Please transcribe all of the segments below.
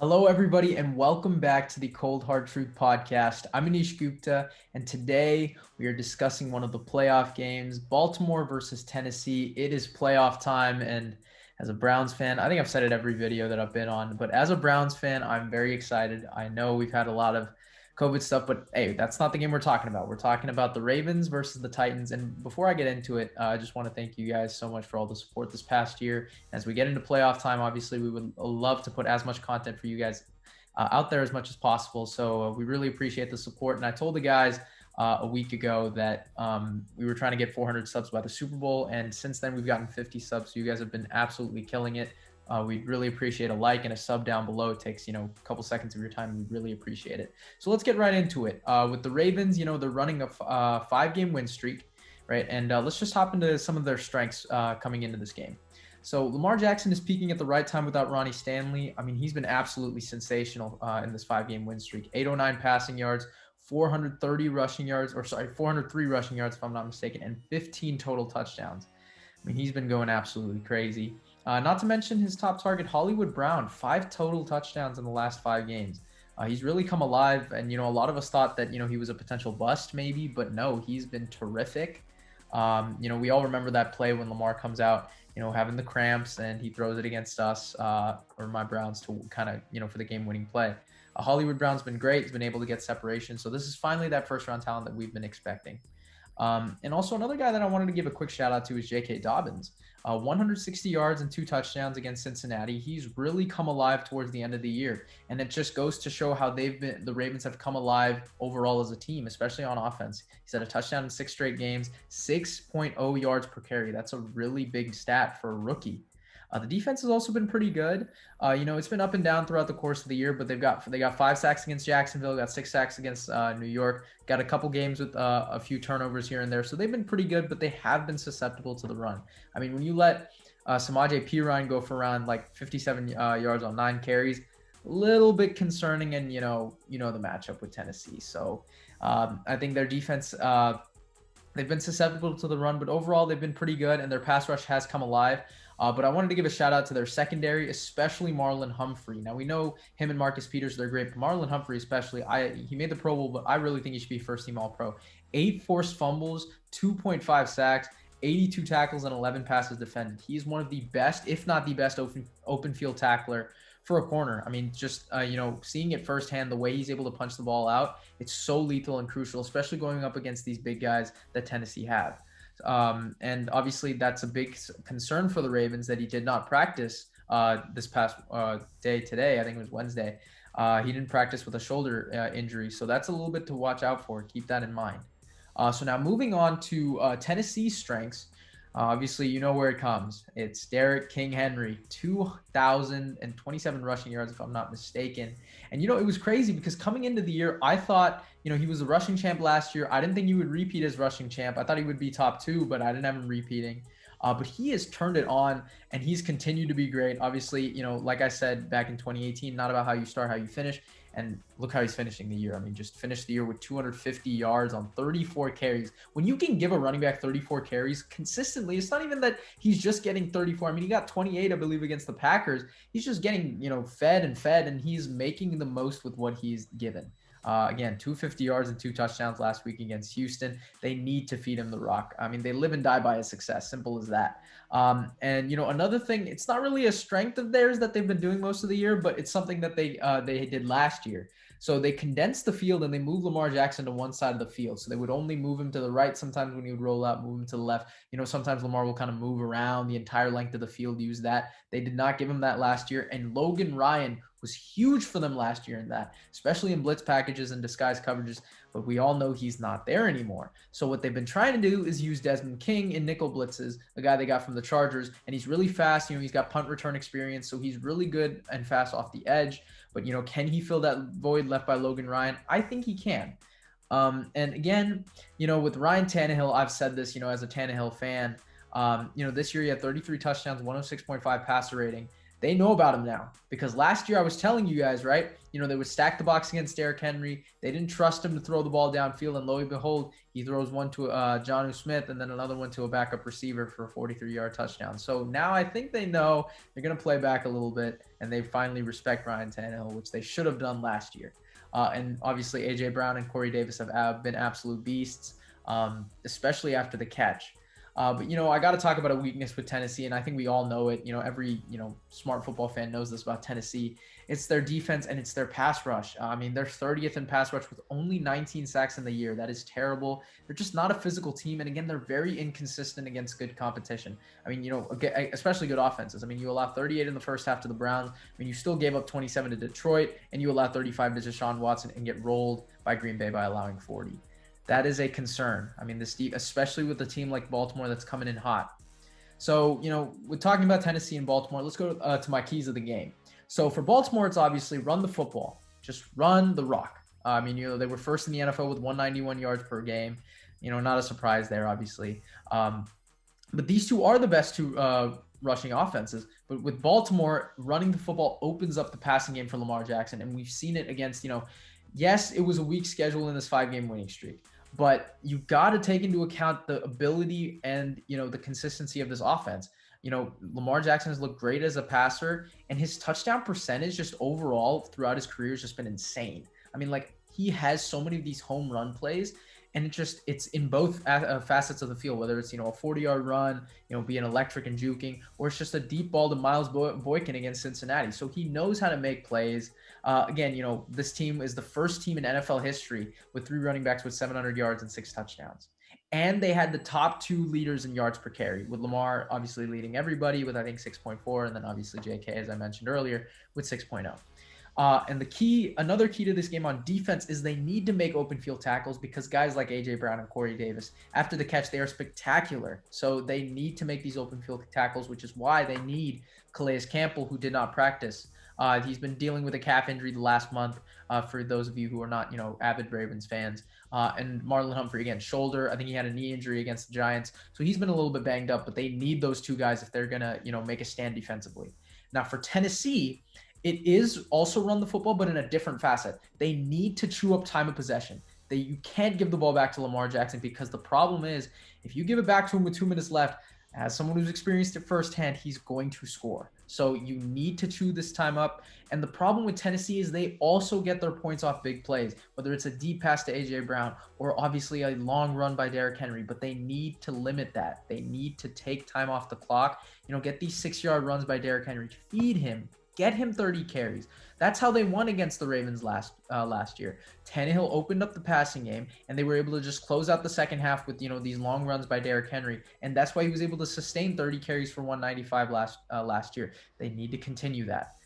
Hello, everybody, and welcome back to the Cold Hard Truth Podcast. I'm Anish Gupta, and today we are discussing one of the playoff games, Baltimore versus Tennessee. It is playoff time, and as a Browns fan, I think I've said it every video that I've been on, but as a Browns fan, I'm very excited. I know we've had a lot of COVID stuff, but hey, that's not the game we're talking about. We're talking about the Ravens versus the Titans. And before I get into it, I just want to thank you guys so much for all the support this past year. As we get into playoff time, obviously, we would love to put as much content for you guys out there as much as possible. So we really appreciate the support. And I told the guys a week ago that we were trying to get 400 subs by the Super Bowl. And since then, we've gotten 50 subs. So you guys have been absolutely killing it. We'd really appreciate a like and a sub down below. It takes, a couple seconds of your time. We'd really appreciate it. So let's get right into it. With the Ravens, they're running a 5-game win streak, right? And let's just hop into some of their strengths coming into this game. So Lamar Jackson is peaking at the right time without Ronnie Stanley. I mean, he's been absolutely sensational in this 5-game win streak. 809 passing yards, 403 rushing yards, if I'm not mistaken, and 15 total touchdowns. I mean, he's been going absolutely crazy. Not to mention his top target, Hollywood Brown, 5 total touchdowns in the last 5 games. He's really come alive, and a lot of us thought that he was a potential bust maybe, but no, he's been terrific. We all remember that play when Lamar comes out, having the cramps, and he throws it against us or my Browns to kind of for the game-winning play. Hollywood Brown's been great. He's been able to get separation, so this is finally that first-round talent that we've been expecting. And also another guy that I wanted to give a quick shout out to is J.K. Dobbins. 160 yards and 2 touchdowns against Cincinnati. He's really come alive towards the end of the year. And it just goes to show how the Ravens have come alive overall as a team, especially on offense. He's had a touchdown in 6 straight games, 6.0 yards per carry. That's a really big stat for a rookie. The defense has also been pretty good. It's been up and down throughout the course of the year, but they got 5 sacks against Jacksonville, got 6 sacks against New York, got a couple games with a few turnovers here and there. So they've been pretty good, but they have been susceptible to the run. I mean, when you let Samaje Perine go for around like 57 yards on 9 carries, a little bit concerning, and the matchup with Tennessee. So I think their defense. They've been susceptible to the run, but overall they've been pretty good, and their pass rush has come alive. But I wanted to give a shout out to their secondary, especially Marlon Humphrey. Now, we know him and Marcus Peters, they're great, but Marlon Humphrey especially, he made the Pro Bowl, but I really think he should be first-team All-Pro. 8 forced fumbles, 2.5 sacks, 82 tackles, and 11 passes defended. He's one of the best, if not the best, open field tackler for a corner. I mean, just, seeing it firsthand, the way he's able to punch the ball out, it's so lethal and crucial, especially going up against these big guys that Tennessee have. And obviously that's a big concern for the Ravens that he did not practice this past day today. I think it was Wednesday. He didn't practice with a shoulder injury. So that's a little bit to watch out for. Keep that in mind. So now moving on to Tennessee's strengths. Obviously, you know where it comes. It's Derrick King Henry, 2,027 rushing yards, if I'm not mistaken. And, it was crazy because coming into the year, I thought, he was a rushing champ last year. I didn't think he would repeat as rushing champ. I thought he would be top 2, but I didn't have him repeating. But he has turned it on, and he's continued to be great. Obviously, like I said back in 2018, not about how you start, how you finish. And look how he's finishing the year. I mean, just finished the year with 250 yards on 34 carries. When you can give a running back 34 carries consistently, it's not even that he's just getting 34. I mean, he got 28, I believe, against the Packers. He's just getting, fed, and he's making the most with what he's given. Again, 250 yards and 2 touchdowns last week against Houston. They need to feed him the rock. I mean, they live and die by his success. Simple as that. And another thing, it's not really a strength of theirs that they've been doing most of the year, but it's something that they did last year. So they condensed the field and they moved Lamar Jackson to one side of the field. So they would only move him to the right sometimes when he would roll out, move him to the left. Sometimes Lamar will kind of move around the entire length of the field, use that. They did not give him that last year. And Logan Ryan was huge for them last year in that, especially in blitz packages and disguise coverages. But we all know he's not there anymore. So what they've been trying to do is use Desmond King in nickel blitzes, a guy they got from the Chargers. And he's really fast. He's got punt return experience. So he's really good and fast off the edge. But, can he fill that void left by Logan Ryan? I think he can. And again, with Ryan Tannehill, I've said this, as a Tannehill fan, this year he had 33 touchdowns, 106.5 passer rating. They know about him now because last year I was telling you guys, right? They would stack the box against Derrick Henry. They didn't trust him to throw the ball downfield, and lo and behold, he throws one to Jonnu Smith and then another one to a backup receiver for a 43-yard touchdown. So now I think they know they're going to play back a little bit, and they finally respect Ryan Tannehill, which they should have done last year. And obviously, A.J. Brown and Corey Davis have been absolute beasts, especially after the catch. But I got to talk about a weakness with Tennessee, and I think we all know it. Every smart football fan knows this about Tennessee. It's their defense and it's their pass rush. I mean, they're 30th in pass rush with only 19 sacks in the year. That is terrible. They're just not a physical team, and again, they're very inconsistent against good competition. I mean, especially good offenses. I mean, you allow 38 in the first half to the Browns. I mean, you still gave up 27 to Detroit, and you allow 35 to Deshaun Watson and get rolled by Green Bay by allowing 40. That is a concern. I mean, especially with a team like Baltimore that's coming in hot. So, we're talking about Tennessee and Baltimore. Let's go to my keys of the game. So for Baltimore, it's obviously run the football. Just run the rock. I mean, they were first in the NFL with 191 yards per game. Not a surprise there, obviously. But these two are the best two rushing offenses. But with Baltimore, running the football opens up the passing game for Lamar Jackson. And we've seen it against, yes, it was a weak schedule in this 5-game winning streak. But you got to take into account the ability and, the consistency of this offense. Lamar Jackson has looked great as a passer, and his touchdown percentage just overall throughout his career has just been insane. I mean, he has so many of these home run plays, and it's in both facets of the field, whether it's, a 40-yard run, being electric and juking, or it's just a deep ball to Miles Boykin against Cincinnati. So he knows how to make plays. Again, this team is the first team in NFL history with 3 running backs with 700 yards and 6 touchdowns. And they had the top 2 leaders in yards per carry, with Lamar obviously leading everybody with, I think, 6.4, and then obviously JK, as I mentioned earlier, with 6.0. And another key to this game on defense is they need to make open field tackles, because guys like A.J. Brown and Corey Davis, after the catch, they are spectacular. So they need to make these open field tackles, which is why they need Calais Campbell, who did not practice. He's been dealing with a calf injury the last month, for those of you who are not, avid Ravens fans. And Marlon Humphrey, again, shoulder. I think he had a knee injury against the Giants. So he's been a little bit banged up, but they need those two guys if they're going to, make a stand defensively. Now for Tennessee, it is also run the football, but in a different facet. They need to chew up time of possession. You can't give the ball back to Lamar Jackson, because the problem is if you give it back to him with 2 minutes left, as someone who's experienced it firsthand, he's going to score. So you need to chew this time up. And the problem with Tennessee is they also get their points off big plays, whether it's a deep pass to A.J. Brown or obviously a long run by Derrick Henry. But they need to limit that. They need to take time off the clock. Get these 6-yard runs by Derrick Henry. Feed him. Get him 30 carries. That's how they won against the Ravens last year. Tannehill opened up the passing game, and they were able to just close out the second half with these long runs by Derrick Henry, and that's why he was able to sustain 30 carries for 195 last year. They need to continue that.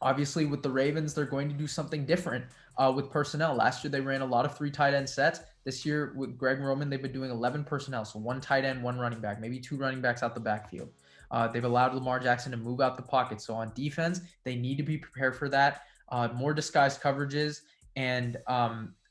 Obviously, with the Ravens, they're going to do something different with personnel. Last year, they ran a lot of 3 tight end sets. This year, with Greg Roman, they've been doing 11 personnel, so 1 tight end, 1 running back, maybe 2 running backs out the backfield. They've allowed Lamar Jackson to move out the pocket. So on defense, they need to be prepared for that. More disguised coverages. And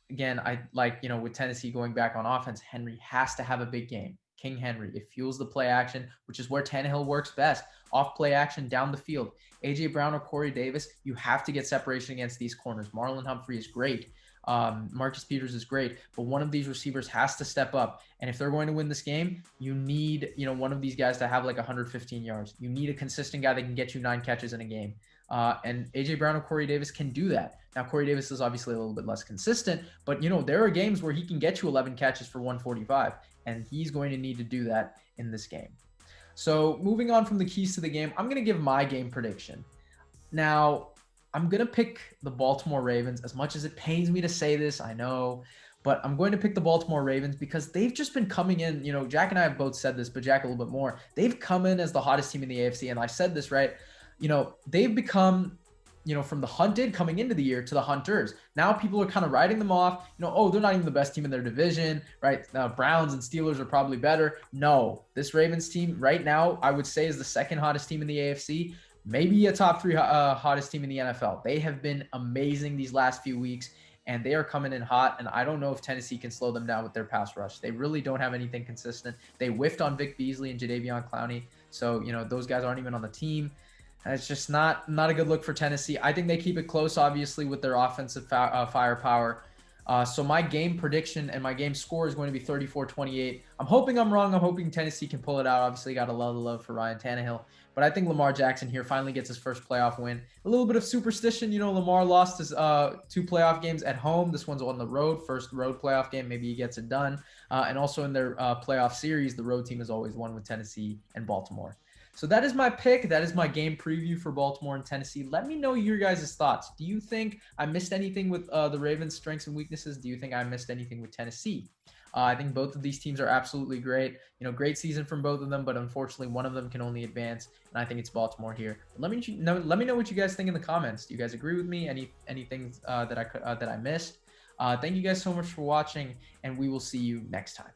again, I like, with Tennessee going back on offense, Henry has to have a big game. King Henry. It fuels the play action, which is where Tannehill works best. Off play action down the field. A.J. Brown or Corey Davis, you have to get separation against these corners. Marlon Humphrey is great. Marcus Peters is great, but one of these receivers has to step up. And if they're going to win this game, you need, one of these guys to have like 115 yards. You need a consistent guy that can get you 9 catches in a game. And A.J. Brown or Corey Davis can do that. Now, Corey Davis is obviously a little bit less consistent, but, there are games where he can get you 11 catches for 145, and he's going to need to do that in this game. So moving on from the keys to the game, I'm going to give my game prediction. Now, I'm going to pick the Baltimore Ravens. As much as it pains me to say this, I know, but I'm going to pick the Baltimore Ravens because they've just been coming in. Jack and I have both said this, but Jack a little bit more. They've come in as the hottest team in the AFC, and I said this, right? They've become, from the hunted coming into the year to the hunters. Now people are kind of writing them off. Oh, they're not even the best team in their division, right? Browns and Steelers are probably better. No, this Ravens team right now, I would say, is the second hottest team in the AFC. Maybe a top 3 hottest team in the NFL. They have been amazing these last few weeks, and they are coming in hot, and I don't know if Tennessee can slow them down with their pass rush. They really don't have anything consistent. They whiffed on Vic Beasley and Jadeveon Clowney, so, those guys aren't even on the team. It's just not a good look for Tennessee. I think they keep it close, obviously, with their offensive firepower. So my game prediction and my game score is going to be 34-28. I'm hoping I'm wrong. I'm hoping Tennessee can pull it out. Obviously, got a lot of love for Ryan Tannehill. But I think Lamar Jackson here finally gets his first playoff win. A little bit of superstition. Lamar lost his 2 playoff games at home. This one's on the road. First road playoff game. Maybe he gets it done. And also in their playoff series, the road team has always won with Tennessee and Baltimore. So that is my pick. That is my game preview for Baltimore and Tennessee. Let me know your guys' thoughts. Do you think I missed anything with the Ravens' strengths and weaknesses? Do you think I missed anything with Tennessee? I think both of these teams are absolutely great. Great season from both of them, but unfortunately, one of them can only advance, and I think it's Baltimore here. But let me know what you guys think in the comments. Do you guys agree with me? Anything that I missed? Thank you guys so much for watching, and we will see you next time.